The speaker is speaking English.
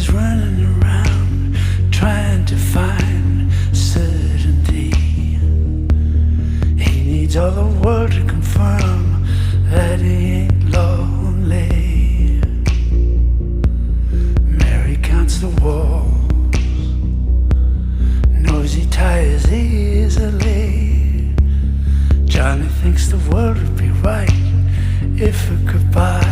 He's running around trying to find certainty. He needs all the world to confirm that he ain't lonely. Mary counts the walls, knows he tires easily. Johnny thinks the world would be right if it could buy